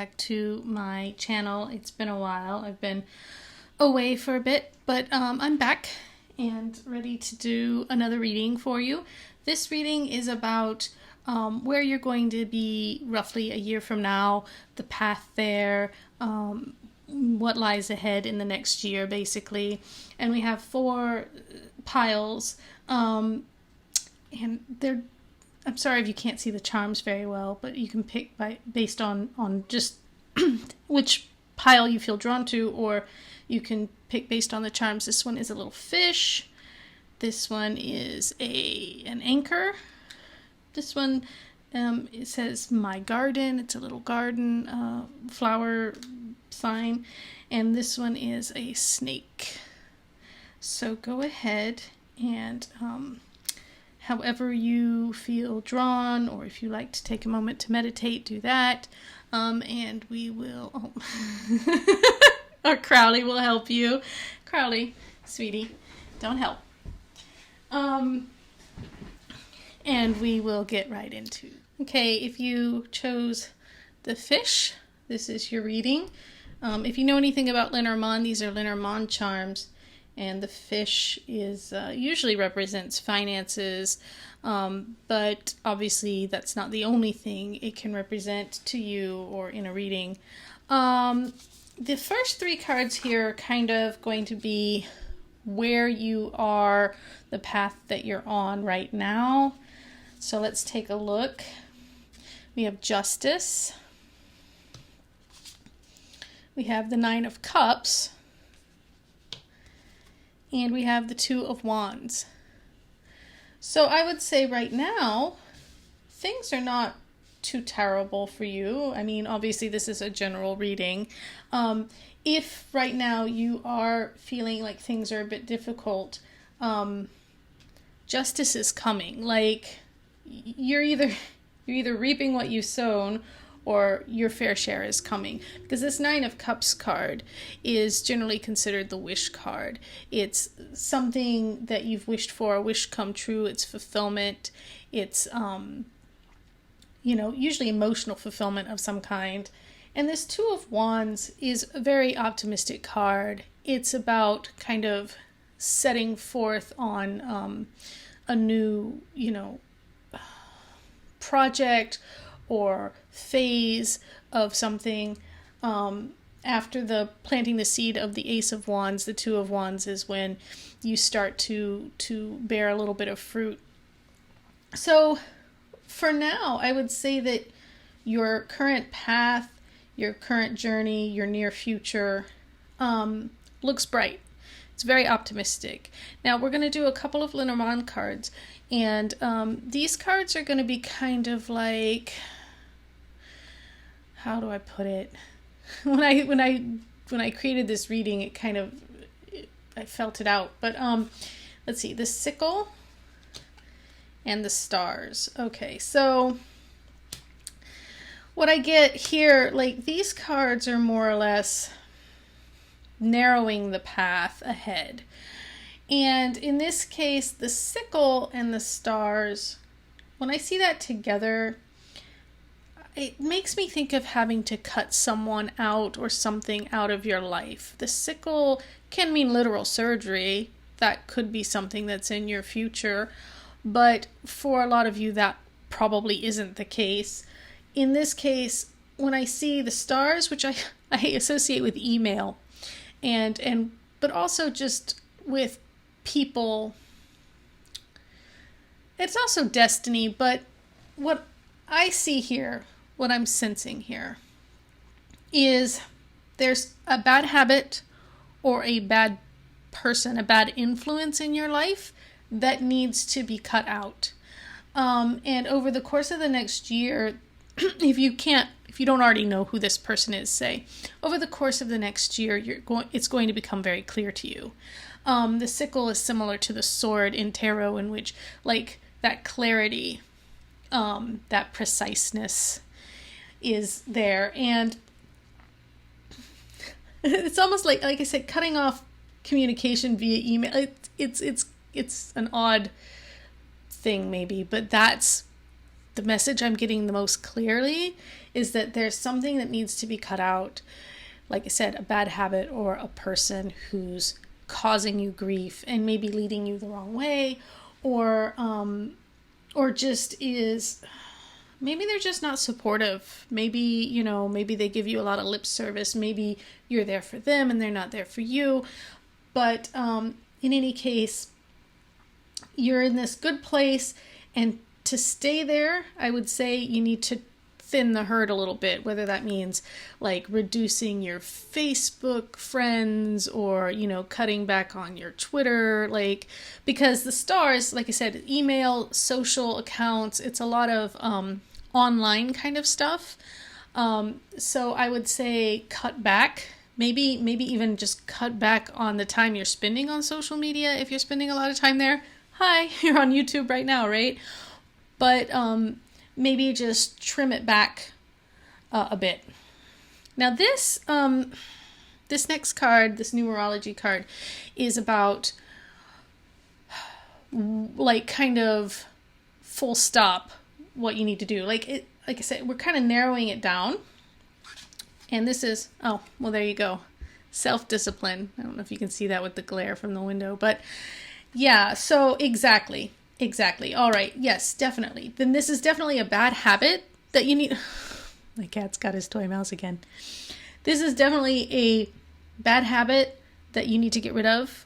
back to my channel. It's been a while. I've been away for a bit, but I'm back and ready to do another reading for you. This reading is about where you're going to be roughly a year from now, the path there, what lies ahead in the next year, basically. And we have 4 piles, and I'm sorry if you can't see the charms very well, but you can pick based on just which pile you feel drawn to, or you can pick based on the charms. This one is a little fish. This one is an anchor. This one, it says my garden. It's a little garden flower sign. And this one is a snake. So go ahead and however you feel drawn, or if you like to take a moment to meditate, do that. And we will, or Crowley will help you. Crowley, sweetie, don't help. And we will get right into. Okay, if you chose the fish, this is your reading. If you know anything about Lenormand, these are Lenormand charms. And the fish is usually represents finances, but obviously that's not the only thing it can represent to you or in a reading. The first 3 cards here are kind of going to be where you are, the path that you're on right now. So let's take a look. We have Justice. We have the 9 of Cups. And we have the 2 of Wands. So I would say right now, things are not too terrible for you. I mean, obviously this is a general reading. If right now you are feeling like things are a bit difficult, justice is coming. Like you're either reaping what you've sown, or your fair share is coming. Because this 9 of Cups card is generally considered the wish card. It's something that you've wished for, a wish come true. It's fulfillment. It's, usually emotional fulfillment of some kind. And this 2 of Wands is a very optimistic card. It's about kind of setting forth on a new, project or phase of something. After the planting the seed of the Ace of Wands, the 2 of Wands is when you start to bear a little bit of fruit. So for now, I would say that your current path, your current journey, your near future looks bright. It's very optimistic. Now we're going to do a couple of Lenormand cards, and these cards are going to be kind of like, how do I put it? When I created this reading, it kind of, I felt it out. But let's see, the sickle and the stars. Okay, so what I get here, like these cards are more or less narrowing the path ahead. And in this case, the sickle and the stars, when I see that together, it makes me think of having to cut someone out or something out of your life. The sickle can mean literal surgery. That could be something that's in your future. But for a lot of you, that probably isn't the case. In this case, when I see the stars, which I associate with email, but also just with people, it's also destiny. But what I see here, what I'm sensing here, is there's a bad habit or a bad person, a bad influence in your life that needs to be cut out. And over the course of the next year, if you don't already know who this person is, say, over the course of the next year, it's going to become very clear to you. The sickle is similar to the sword in tarot, in which, like, that clarity, that preciseness is there. And it's almost like I said, cutting off communication via email. It's an odd thing maybe, but that's the message I'm getting the most clearly is that there's something that needs to be cut out. Like I said, a bad habit or a person who's causing you grief and maybe leading you the wrong way, or just is, maybe they're just not supportive. Maybe, maybe they give you a lot of lip service. Maybe you're there for them and they're not there for you. But in any case, you're in this good place, and to stay there, I would say you need to thin the herd a little bit, whether that means like reducing your Facebook friends or, cutting back on your Twitter, because the stars, like I said, email, social accounts, it's a lot of online kind of stuff. So I would say cut back, maybe even just cut back on the time you're spending on social media. If you're spending a lot of time there, hi, you're on YouTube right now, right? But maybe just trim it back a bit. Now this next card, this numerology card, is about kind of full stop what you need to do. Like I said, we're kind of narrowing it down. And this is, oh, well, there you go. Self-discipline. I don't know if you can see that with the glare from the window, but yeah, so exactly. All right. Yes, definitely. Then this is definitely a bad habit that you need. My cat's got his toy mouse again. This is definitely a bad habit that you need to get rid of,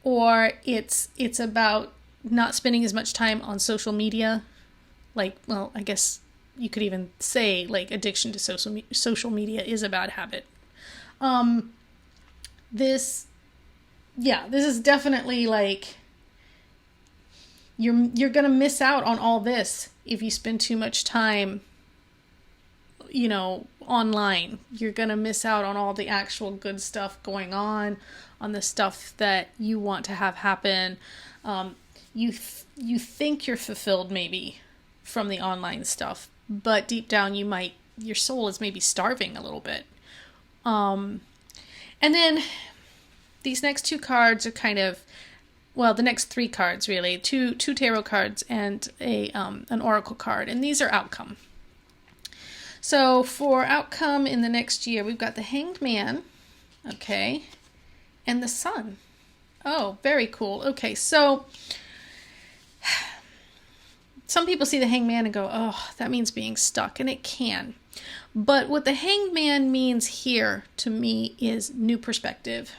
or it's about not spending as much time on social media. Well, I guess you could even say addiction to social media is a bad habit. This is definitely you're going to miss out on all this if you spend too much time, online. You're going to miss out on all the actual good stuff going on the stuff that you want to have happen. You think you're fulfilled maybe from the online stuff, but deep down your soul is maybe starving a little bit. And then these next two cards are kind of, the next three cards really, two tarot cards and an oracle card, and these are outcome. So for outcome in the next year, we've got the Hanged Man, okay, and the Sun. Oh, very cool. Okay, so some people see the Hanged Man and go, oh, that means being stuck, and it can. But what the Hanged Man means here to me is new perspective.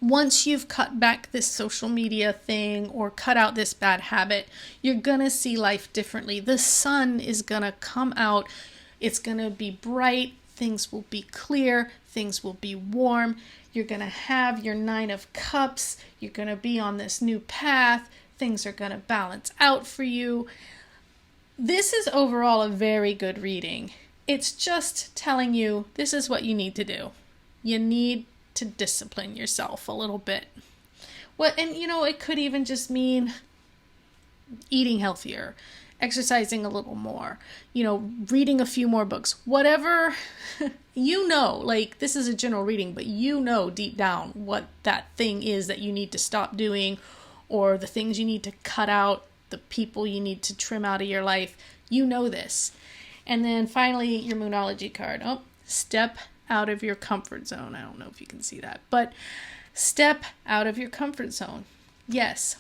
Once you've cut back this social media thing or cut out this bad habit, you're going to see life differently. The sun is going to come out. It's going to be bright. Things will be clear. Things will be warm. You're going to have your 9 of Cups. You're going to be on this new path. Things are going to balance out for you. This is overall a very good reading. It's just telling you this is what you need to do. You need to discipline yourself a little bit. And it could even just mean eating healthier, exercising a little more, reading a few more books, whatever, this is a general reading, but deep down what that thing is that you need to stop doing, or the things you need to cut out, the people you need to trim out of your life. This. And then finally, your Moonology card. Oh, step out of your comfort zone. I don't know if you can see that, but step out of your comfort zone. Yes.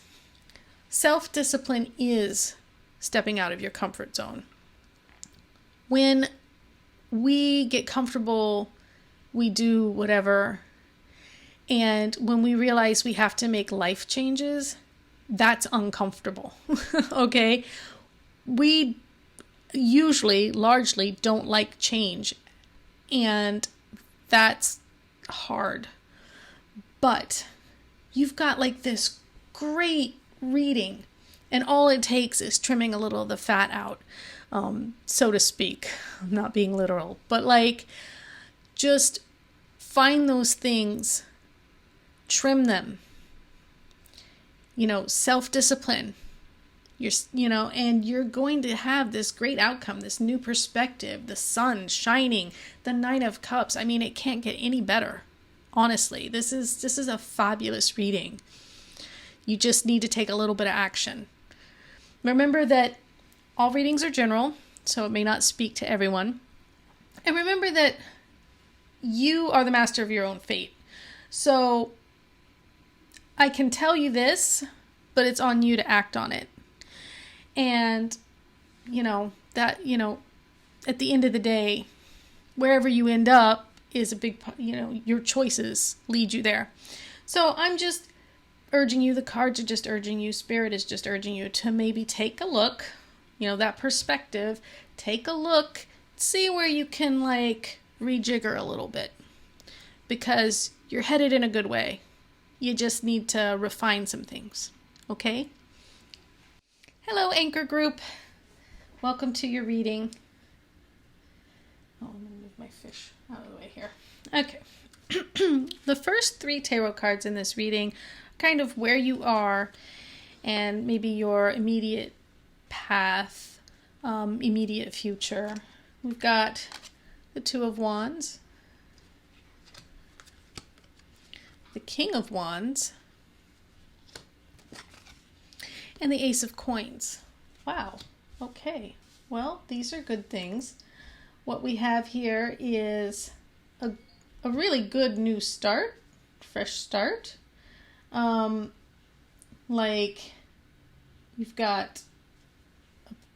Self-discipline is stepping out of your comfort zone. When we get comfortable, we do whatever. And when we realize we have to make life changes, that's uncomfortable. Okay? We usually, largely, don't like change. And that's hard. But you've got this great reading, and all it takes is trimming a little of the fat out, so to speak. I'm not being literal, but just find those things, trim them, self-discipline. And you're going to have this great outcome, this new perspective, the sun shining, the 9 of Cups. I mean, it can't get any better. Honestly, this is a fabulous reading. You just need to take a little bit of action. Remember that all readings are general, so it may not speak to everyone. And remember that you are the master of your own fate. So I can tell you this, but it's on you to act on it. And, at the end of the day, wherever you end up is a big, your choices lead you there. So I'm just urging you, the cards are just urging you, Spirit is just urging you to maybe take a look, that perspective, take a look, see where you can rejigger a little bit, because you're headed in a good way. You just need to refine some things, okay? Hello, Anchor Group. Welcome to your reading. Oh, I'm going to move my fish out of the way here. Okay. The first 3 tarot cards in this reading are kind of where you are and maybe your immediate path, immediate future. We've got the 2 of Wands, the King of Wands, and the Ace of Coins. Wow. Okay. Well, these are good things. What we have here is a really good new start, fresh start. You've got,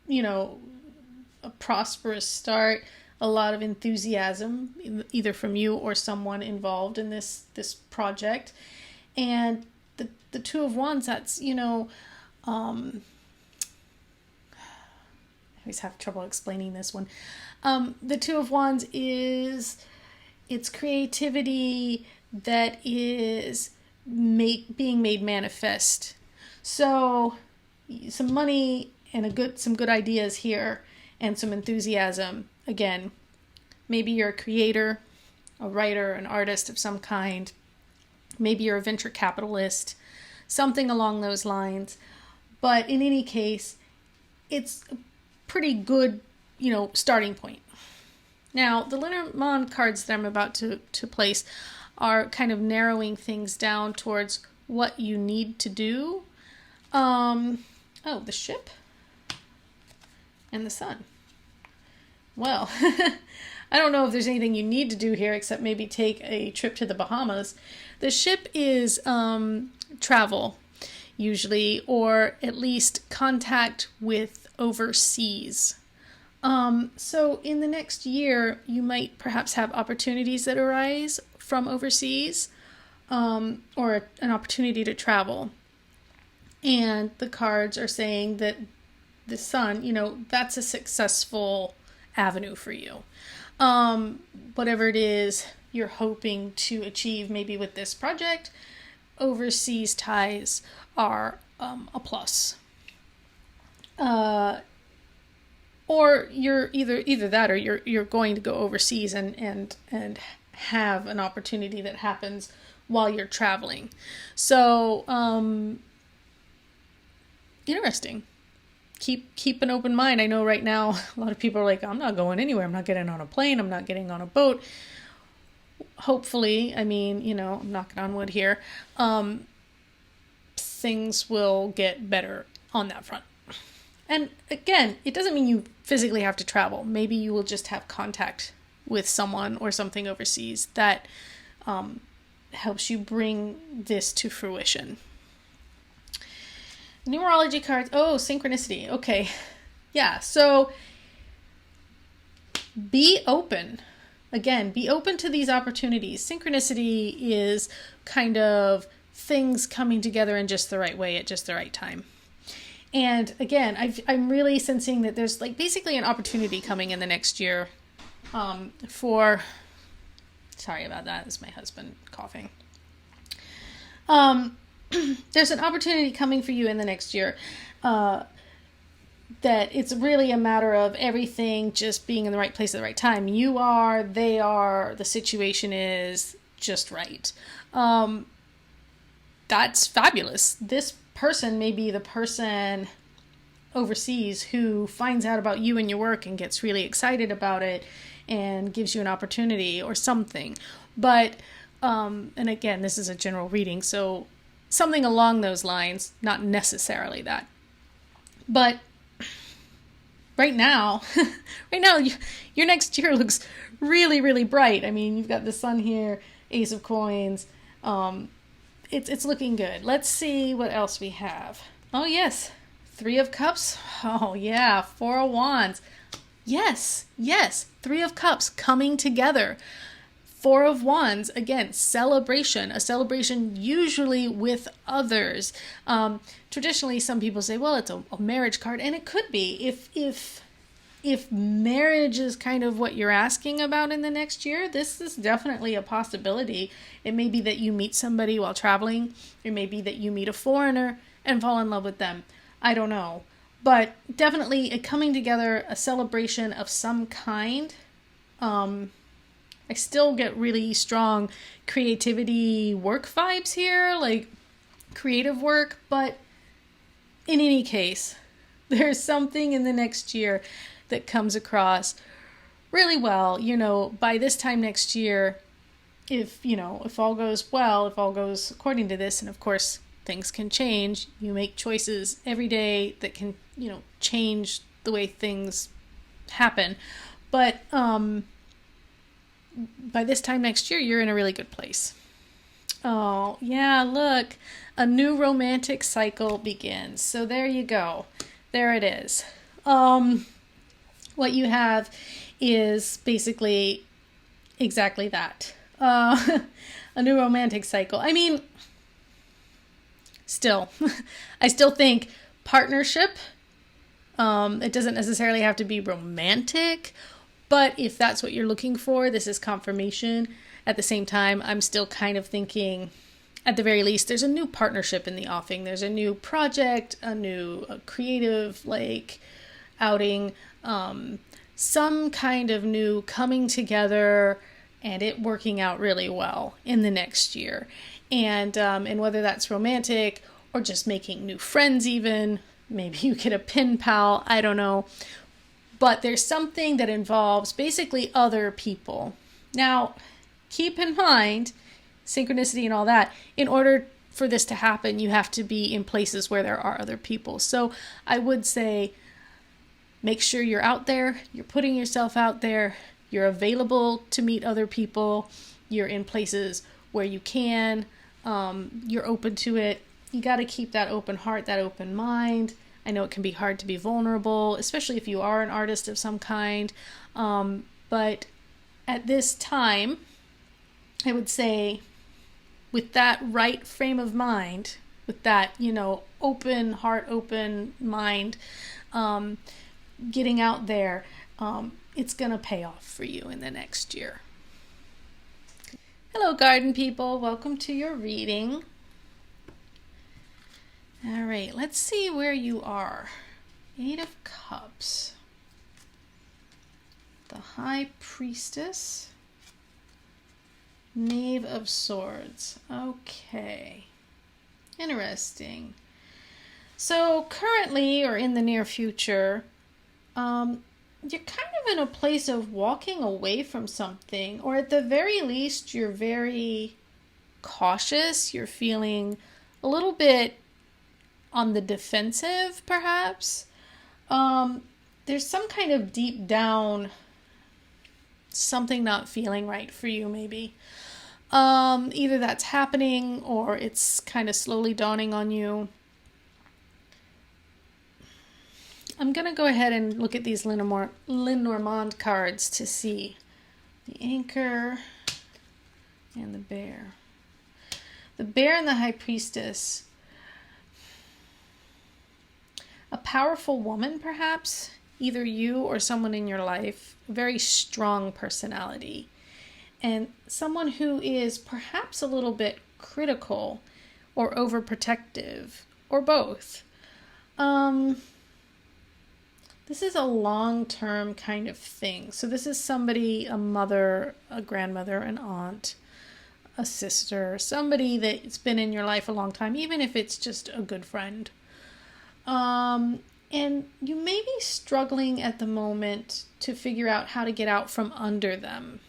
a prosperous start, a lot of enthusiasm, either from you or someone involved in this project. And the 2 of Wands, that's, I always have trouble explaining this one. The 2 of Wands it's creativity that is being made manifest. So some money and some good ideas here and some enthusiasm. Again, maybe you're a creator, a writer, an artist of some kind. Maybe you're a venture capitalist, something along those lines. But in any case, it's a pretty good, starting point. Now, the Lenormand cards that I'm about to place are kind of narrowing things down towards what you need to do. The ship and the sun. Well, I don't know if there's anything you need to do here except maybe take a trip to the Bahamas. The ship is travel, usually, or at least contact with overseas. So in the next year, you might perhaps have opportunities that arise from overseas, or an opportunity to travel. And the cards are saying that the sun, that's a successful avenue for you. Whatever it is you're hoping to achieve, maybe with this project, overseas ties are a plus. Or you're either that, or you're going to go overseas and have an opportunity that happens while you're traveling. So interesting. Keep an open mind. I know right now a lot of people are like, I'm not going anywhere. I'm not getting on a plane. I'm not getting on a boat. Hopefully, I'm knocking on wood here. Things will get better on that front. And again, it doesn't mean you physically have to travel. Maybe you will just have contact with someone or something overseas that helps you bring this to fruition. Numerology cards. Oh, synchronicity. Okay. Yeah, so be open. Again, be open to these opportunities. Synchronicity is kind of things coming together in just the right way at just the right time. And again, I'm really sensing that there's basically an opportunity coming in the next year sorry about that. It's my husband coughing. There's an opportunity coming for you in the next year that it's really a matter of everything just being in the right place at the right time. You are, they are, the situation is just right. That's fabulous. This person may be the person overseas who finds out about you and your work and gets really excited about it and gives you an opportunity or something. But, and again, this is a general reading, so something along those lines, not necessarily that. But right now, right now, your next year looks really, really bright. I mean, you've got the sun here, Ace of Coins. It's looking good. Let's see what else we have. Oh, yes. Three of Cups. Oh, yeah. Four of Wands. Yes. Three of Cups coming together. Four of Wands, again, celebration. A celebration usually with others. Traditionally, some people say, well, it's a marriage card. And it could be. If marriage is kind of what you're asking about in the next year, this is definitely a possibility. It may be that you meet somebody while traveling. It may be that you meet a foreigner and fall in love with them. I don't know. But definitely a coming together, a celebration of some kind. I still get really strong creativity work vibes here, like creative work. But in any case, there's something in the next year that comes across really well. By this time next year, if all goes well, if all goes according to this, and of course things can change, you make choices every day that can, change the way things happen. But by this time next year, you're in a really good place. Oh, yeah, look, a new romantic cycle begins. So there you go. There it is. What you have is basically exactly that. A new romantic cycle. I mean, still, I still think partnership, it doesn't necessarily have to be romantic, but if that's what you're looking for, this is confirmation. At the same time, I'm still kind of thinking, at the very least, there's a new partnership in the offing. There's a new project, a new creative, outing, some kind of new coming together and it working out really well in the next year. And whether that's romantic or just making new friends even, maybe you get a pen pal, I don't know. But there's something that involves basically other people. Now, keep in mind, synchronicity and all that, in order for this to happen, you have to be in places where there are other people. So I would say, make sure you're out there, you're putting yourself out there, you're available to meet other people, you're in places where you can, you're open to it. You got to keep that open heart, that open mind. I know it can be hard to be vulnerable, especially if you are an artist of some kind. But at this time, I would say with that right frame of mind, with that, open heart, open mind, getting out there, it's going to pay off for you in the next year. Hello, garden people. Welcome to your reading. All right, let's see where you are. 8 of Cups. The High Priestess. Knave of Swords. Okay. Interesting. So currently, or in the near future, you're kind of in a place of walking away from something, or at the very least, you're very cautious. You're feeling a little bit on the defensive, perhaps. There's some kind of deep down something not feeling right for you, maybe. Either that's happening or it's kind of slowly dawning on you. I'm going to go ahead and look at these Lenormand cards to see the Anchor and the Bear. The Bear and the High Priestess. A powerful woman, perhaps, either you or someone in your life, a very strong personality, and someone who is perhaps a little bit critical or overprotective, or both. This is a long-term kind of thing. So this is somebody, a mother, a grandmother, an aunt, a sister, somebody that's been in your life a long time, even if it's just a good friend. And you may be struggling at the moment to figure out how to get out from under them.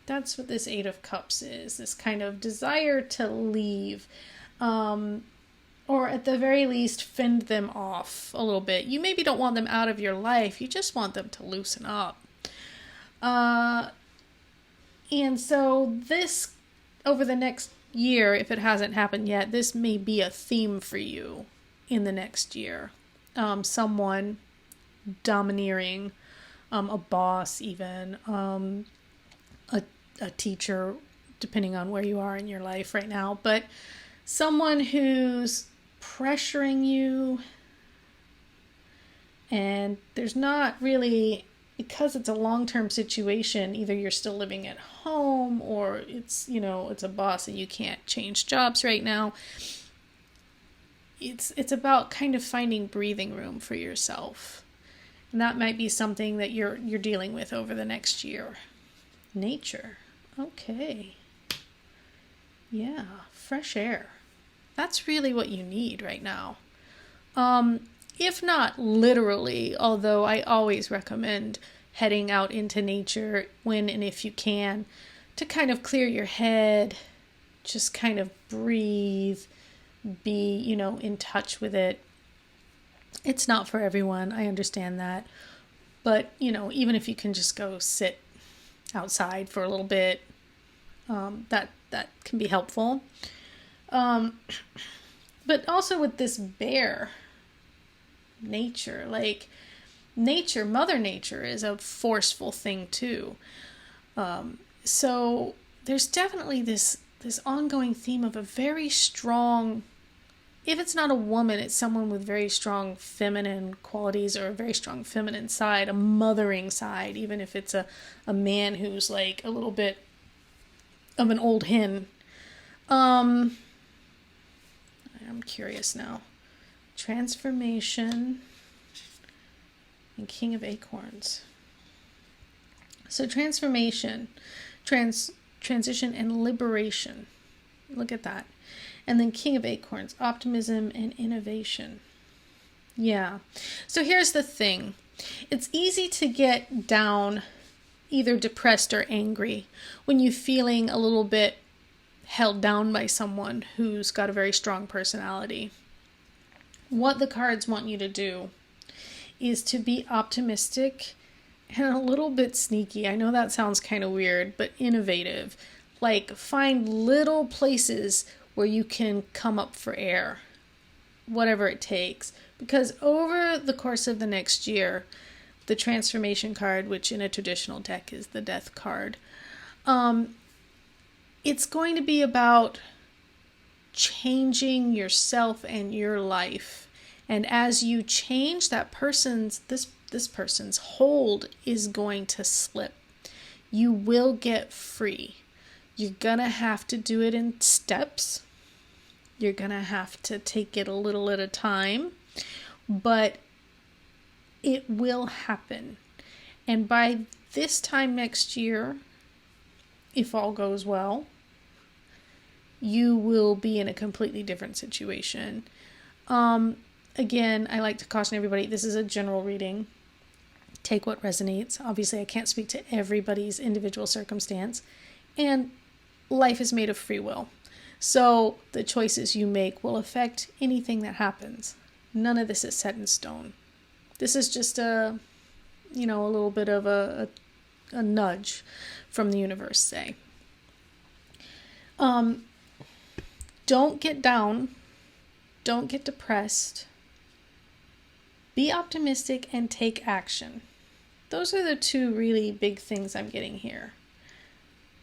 That's what this 8 of Cups is, this kind of desire to leave, or or at the very least, fend them off a little bit. You maybe don't want them out of your life. You just want them to loosen up. And so this, over the next year, if it hasn't happened yet, this may be a theme for you in the next year. Someone domineering, a boss even, a teacher, depending on where you are in your life right now, but someone who's pressuring you, and there's not really, because it's a long-term situation, either you're still living at home or it's, it's a boss and you can't change jobs right now. It's about kind of finding breathing room for yourself. And that might be something that you're dealing with over the next year. Nature. Okay. Yeah, fresh air. That's really what you need right now. If not literally, although I always recommend heading out into nature when and if you can, to kind of clear your head, just kind of breathe, be, in touch with it. It's not for everyone, I understand that. But, even if you can just go sit outside for a little bit, that can be helpful. But also with this bear nature, Mother Nature is a forceful thing too. So there's definitely this ongoing theme of a very strong, if it's not a woman, it's someone with very strong feminine qualities or a very strong feminine side, a mothering side, even if it's a man who's like a little bit of an old hen. I'm curious now. Transformation and King of Acorns. So transformation, transition and liberation. Look at that. And then King of Acorns, optimism and innovation. Yeah. So here's the thing. It's easy to get down, either depressed or angry, when you're feeling a little bit held down by someone who's got a very strong personality. What the cards want you to do is to be optimistic and a little bit sneaky. I know that sounds kind of weird, but innovative. Like, find little places where you can come up for air, whatever it takes. Because over the course of the next year, the transformation card, which in a traditional deck is the death card, it's going to be about changing yourself and your life. And as you change, that person's, this person's hold is going to slip. You will get free. You're gonna have to do it in steps. You're gonna have to take it a little at a time, but it will happen. And by this time next year, if all goes well, you will be in a completely different situation. Again, I like to caution everybody, this is a general reading. Take what resonates. Obviously, I can't speak to everybody's individual circumstance. And life is made of free will. So the choices you make will affect anything that happens. None of this is set in stone. This is just a little bit of a nudge from the universe, say. Don't get down. Don't get depressed. Be optimistic and take action. Those are the two really big things I'm getting here.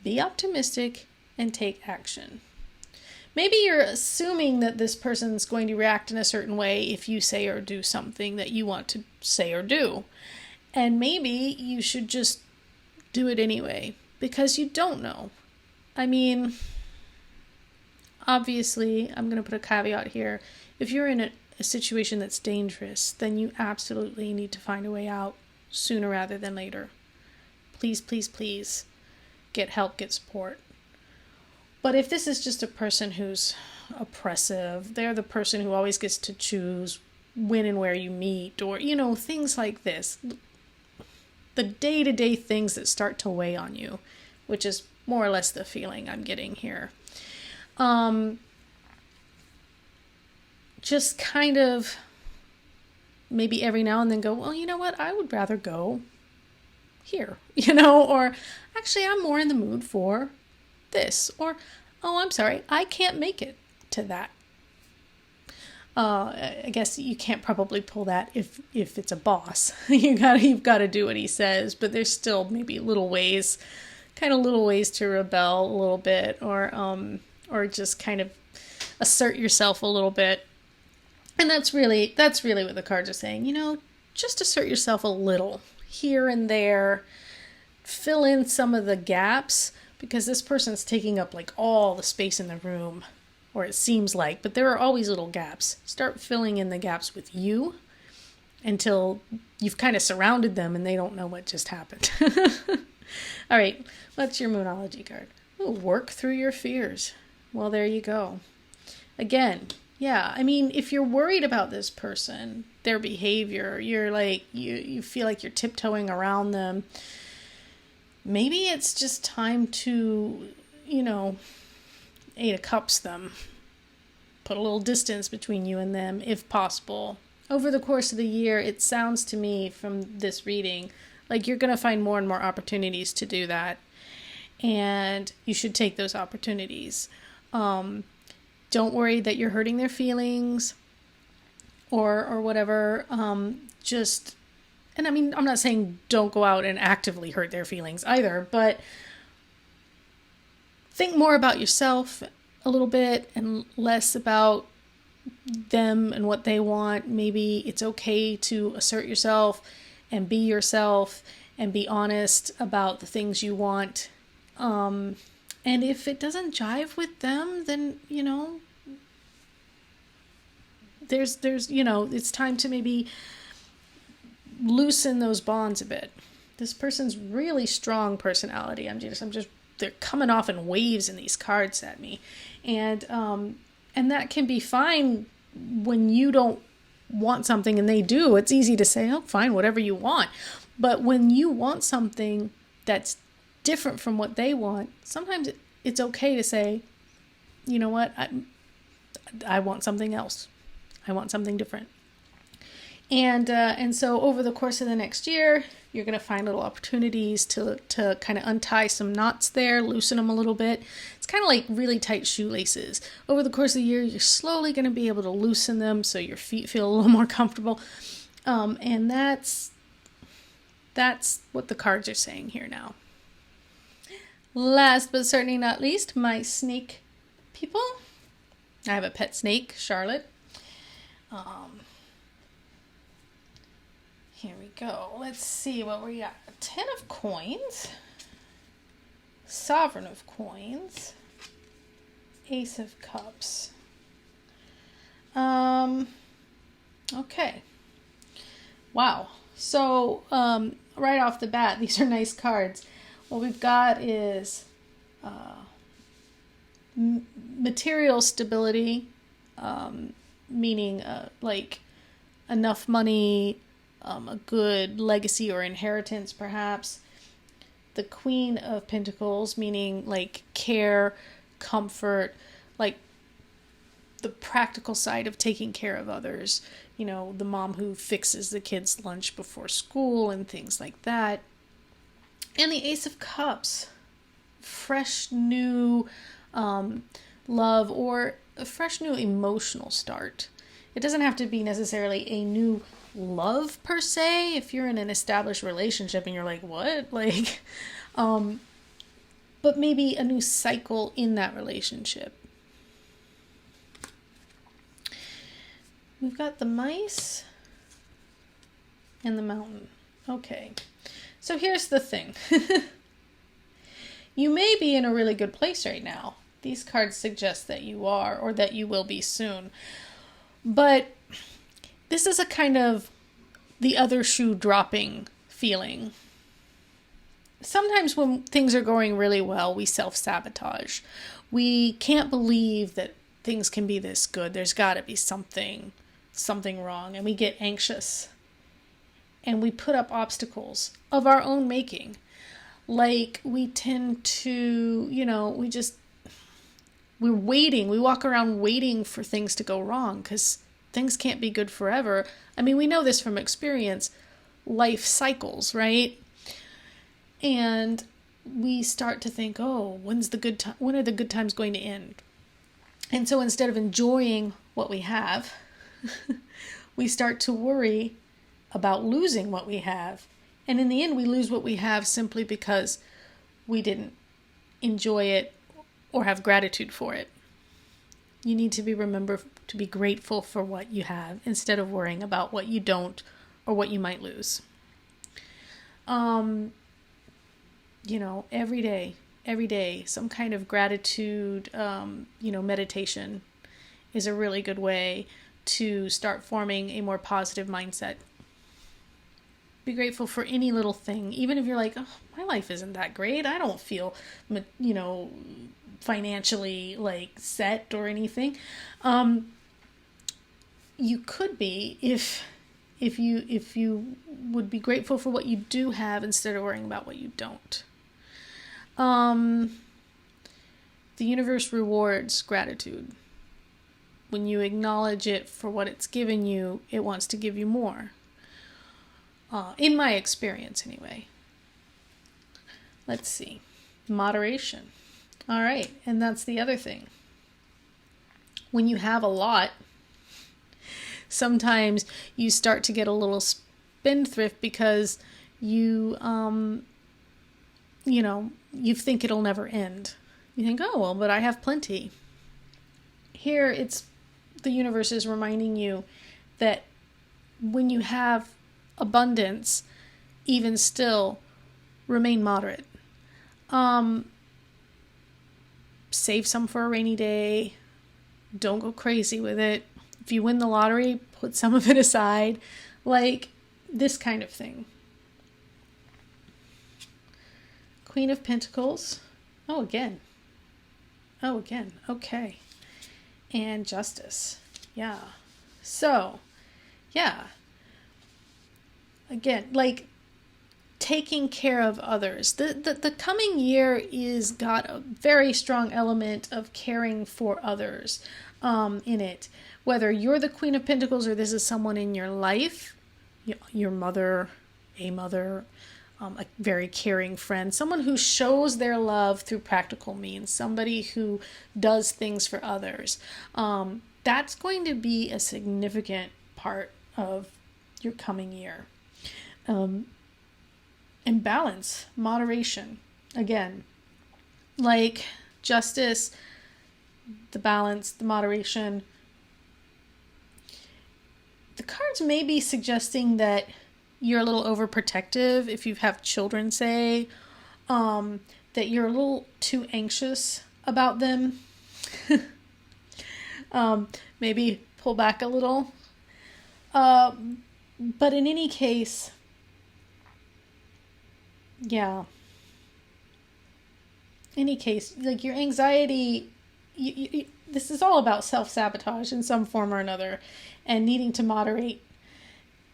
Be optimistic and take action. Maybe you're assuming that this person's going to react in a certain way if you say or do something that you want to say or do. And maybe you should just do it anyway, because you don't know. I mean, obviously, I'm going to put a caveat here. If you're in a situation that's dangerous, then you absolutely need to find a way out sooner rather than later. Please, please, please get help, get support. But if this is just a person who's oppressive, they're the person who always gets to choose when and where you meet, or, things like this. The day-to-day things that start to weigh on you, which is more or less the feeling I'm getting here. just kind of maybe every now and then go, well, you know what? I would rather go here, or actually I'm more in the mood for this, or, oh, I'm sorry, I can't make it to that. I guess you can't probably pull that if it's a boss. You've got to do what he says, but there's still maybe little ways to rebel a little bit, or just kind of assert yourself a little bit. And that's really what the cards are saying. Just assert yourself a little here and there. Fill in some of the gaps, because this person's taking up like all the space in the room. Or it seems like, but there are always little gaps. Start filling in the gaps with you until you've kind of surrounded them and they don't know what just happened. All right, what's your Moonology card? Ooh, work through your fears. Well, there you go. Again, yeah, I mean, if you're worried about this person, their behavior, you're like, you feel like you're tiptoeing around them, maybe it's just time to, Eight of Cups them. Put a little distance between you and them, if possible. Over the course of the year, it sounds to me from this reading like you're going to find more and more opportunities to do that. And you should take those opportunities. Don't worry that you're hurting their feelings or whatever. And I mean, I'm not saying don't go out and actively hurt their feelings either, but think more about yourself a little bit and less about them and what they want. Maybe it's okay to assert yourself and be yourself and be honest about the things you want. And if it doesn't jive with them, then, there's it's time to maybe loosen those bonds a bit. This person's really strong personality. I'm just they're coming off in waves in these cards at me. And that can be fine when you don't want something and they do. It's easy to say, oh, fine, whatever you want. But when you want something that's different from what they want, sometimes it's okay to say, you know what, I want something else. I want something different. And so over the course of the next year, you're going to find little opportunities to kind of untie some knots there, loosen them a little bit. It's kind of like really tight shoelaces. Over the course of the year, you're slowly going to be able to loosen them so your feet feel a little more comfortable. And that's what the cards are saying here now. Last but certainly not least, my snake people. I have a pet snake, Charlotte. Here we go. Let's see what we got. 10 of Coins, Sovereign of Coins, Ace of Cups. Okay. Wow. So, right off the bat, these are nice cards. What we've got is material stability, meaning like enough money, a good legacy or inheritance perhaps. The Queen of Pentacles, meaning like care, comfort, like the practical side of taking care of others. The mom who fixes the kids' lunch before school and things like that. And the Ace of Cups, fresh new love or a fresh new emotional start. It doesn't have to be necessarily a new love per se. If you're in an established relationship and you're like, what? But maybe a new cycle in that relationship. We've got the Mice and the Mountain. Okay. So here's the thing. You may be in a really good place right now. These cards suggest that you are, or that you will be soon. But this is a kind of the other shoe dropping feeling. Sometimes when things are going really well, we self-sabotage. We can't believe that things can be this good. There's got to be something wrong. And we get anxious. And we put up obstacles of our own making. Like we tend to, we're waiting. We walk around waiting for things to go wrong because things can't be good forever. I mean, we know this from experience. Life cycles, right? And we start to think, oh, when are the good times going to end? And so instead of enjoying what we have, we start to worry about losing what we have. And in the end, we lose what we have simply because we didn't enjoy it or have gratitude for it. You need to remember to be grateful for what you have instead of worrying about what you don't or what you might lose. Every day, some kind of gratitude, meditation is a really good way to start forming a more positive mindset. Be grateful for any little thing, even if you're like, oh, my life isn't that great. I don't feel, financially like set or anything. You could be if you would be grateful for what you do have instead of worrying about what you don't. The universe rewards gratitude. When you acknowledge it for what it's given you, it wants to give you more. In my experience, anyway. Let's see. Moderation. All right. And that's the other thing. When you have a lot, sometimes you start to get a little spendthrift because you think it'll never end. You think, oh, well, but I have plenty. Here, the universe is reminding you that when you have abundance, even still, remain moderate. Save some for a rainy day. Don't go crazy with it. If you win the lottery, put some of it aside. Like this kind of thing. Queen of Pentacles. Oh, again. Okay. And Justice. Yeah. So, yeah. Again, like taking care of others. The coming year is got a very strong element of caring for others in it. Whether you're the Queen of Pentacles or this is someone in your life, your mother, a very caring friend, someone who shows their love through practical means, somebody who does things for others. That's going to be a significant part of your coming year. And balance, moderation. Again, like Justice, the balance, the moderation. The cards may be suggesting that you're a little overprotective if you have children, say, that you're a little too anxious about them. Maybe pull back a little. But in any case, yeah. Like your anxiety, this is all about self-sabotage in some form or another, and needing to moderate,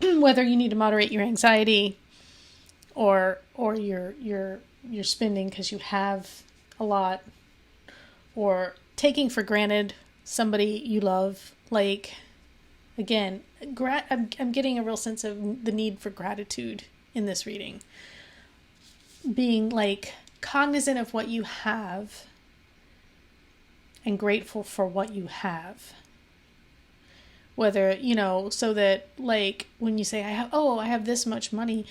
whether you need to moderate your anxiety or your spending because you have a lot, or taking for granted somebody you love. Like, again, I'm getting a real sense of the need for gratitude in this reading. Being like cognizant of what you have and grateful for what you have. Whether, so that like when you say, I have this much money,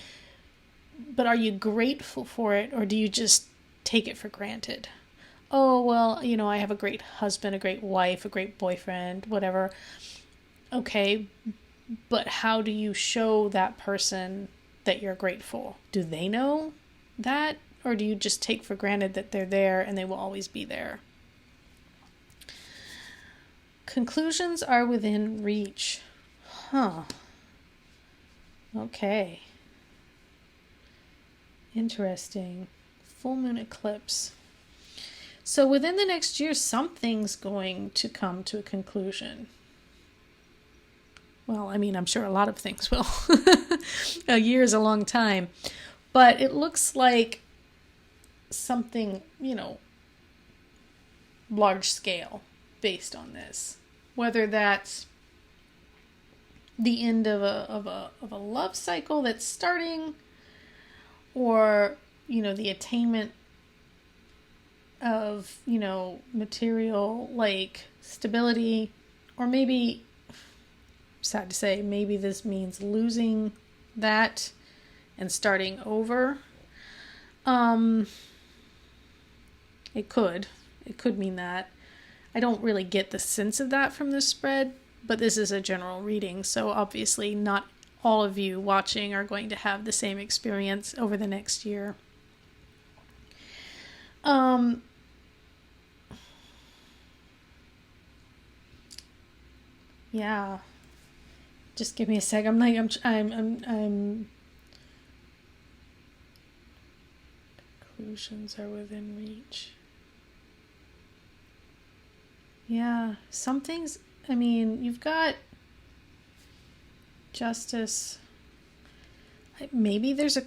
but are you grateful for it, or do you just take it for granted? Oh, well, I have a great husband, a great wife, a great boyfriend, whatever. Okay, but how do you show that person that you're grateful? Do they know that, or do you just take for granted that they're there and they will always be there? Conclusions are within reach. Okay. Interesting. Full moon eclipse. So within the next year, something's going to come to a conclusion. Well, I mean, I'm sure a lot of things will. A year is a long time. But it looks like something, large scale based on this. Whether that's the end of a love cycle that's starting, or, you know, the attainment of, you know, material like stability, or maybe, sad to say, maybe this means losing that and starting over. It could mean that. I don't really get the sense of that from this spread, but this is a general reading, so obviously not all of you watching are going to have the same experience over the next year. Yeah. Just give me a sec. I'm conclusions are within reach. Yeah, some things, I mean, you've got justice. Maybe there's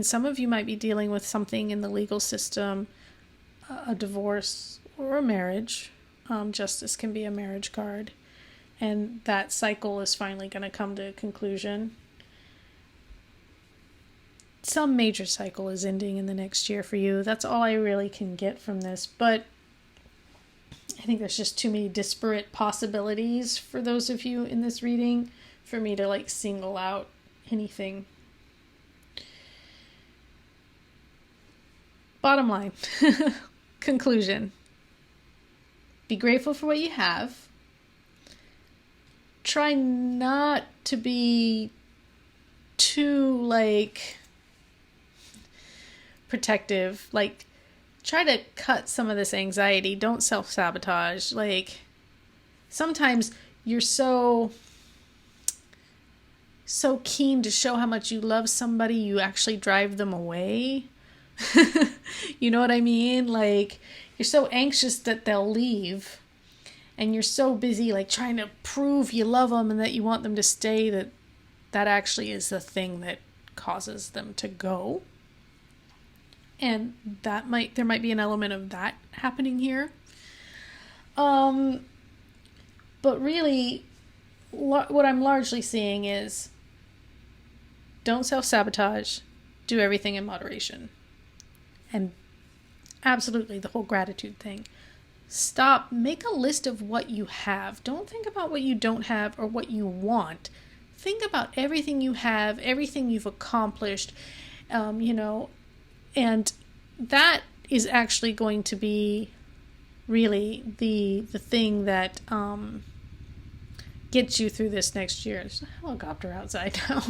some of you might be dealing with something in the legal system, a divorce or a marriage. Justice can be a marriage card. And that cycle is finally going to come to a conclusion. Some major cycle is ending in the next year for you. That's all I really can get from this. But I think there's just too many disparate possibilities for those of you in this reading for me to like single out anything. Bottom line, conclusion. Be grateful for what you have. Try not to be too like protective. Like, try to cut some of this anxiety. Don't self-sabotage. Like, sometimes you're so keen to show how much you love somebody, you actually drive them away. You know what I mean? Like, you're so anxious that they'll leave, and you're so busy like trying to prove you love them and that you want them to stay, that actually is the thing that causes them to go. And there might be an element of that happening here. But really, what I'm largely seeing is don't self-sabotage, do everything in moderation. And absolutely the whole gratitude thing. Stop, make a list of what you have. Don't think about what you don't have or what you want. Think about everything you have, everything you've accomplished, and that is actually going to be really the thing that gets you through this next year. There's a helicopter outside now.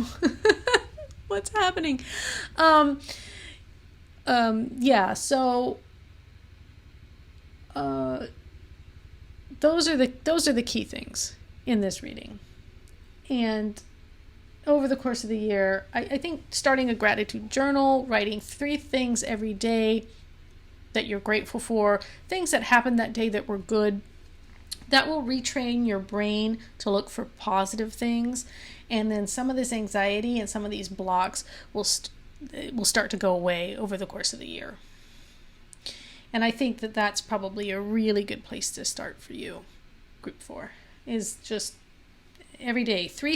What's happening? So those are the key things in this reading. And over the course of the year, I think starting a gratitude journal, writing 3 things every day that you're grateful for, things that happened that day that were good, that will retrain your brain to look for positive things. And then some of this anxiety and some of these blocks will start to go away over the course of the year. And I think that that's probably a really good place to start for you, group 4, is just every day, 3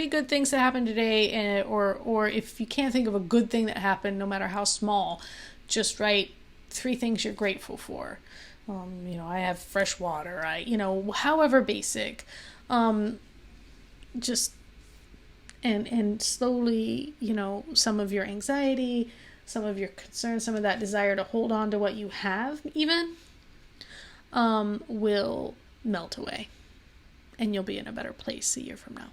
good things that happened today, or if you can't think of a good thing that happened, no matter how small, just write 3 things you're grateful for. I have fresh water, however basic, just, and slowly, some of your anxiety, some of your concern, some of that desire to hold on to what you have even, will melt away, and you'll be in a better place a year from now.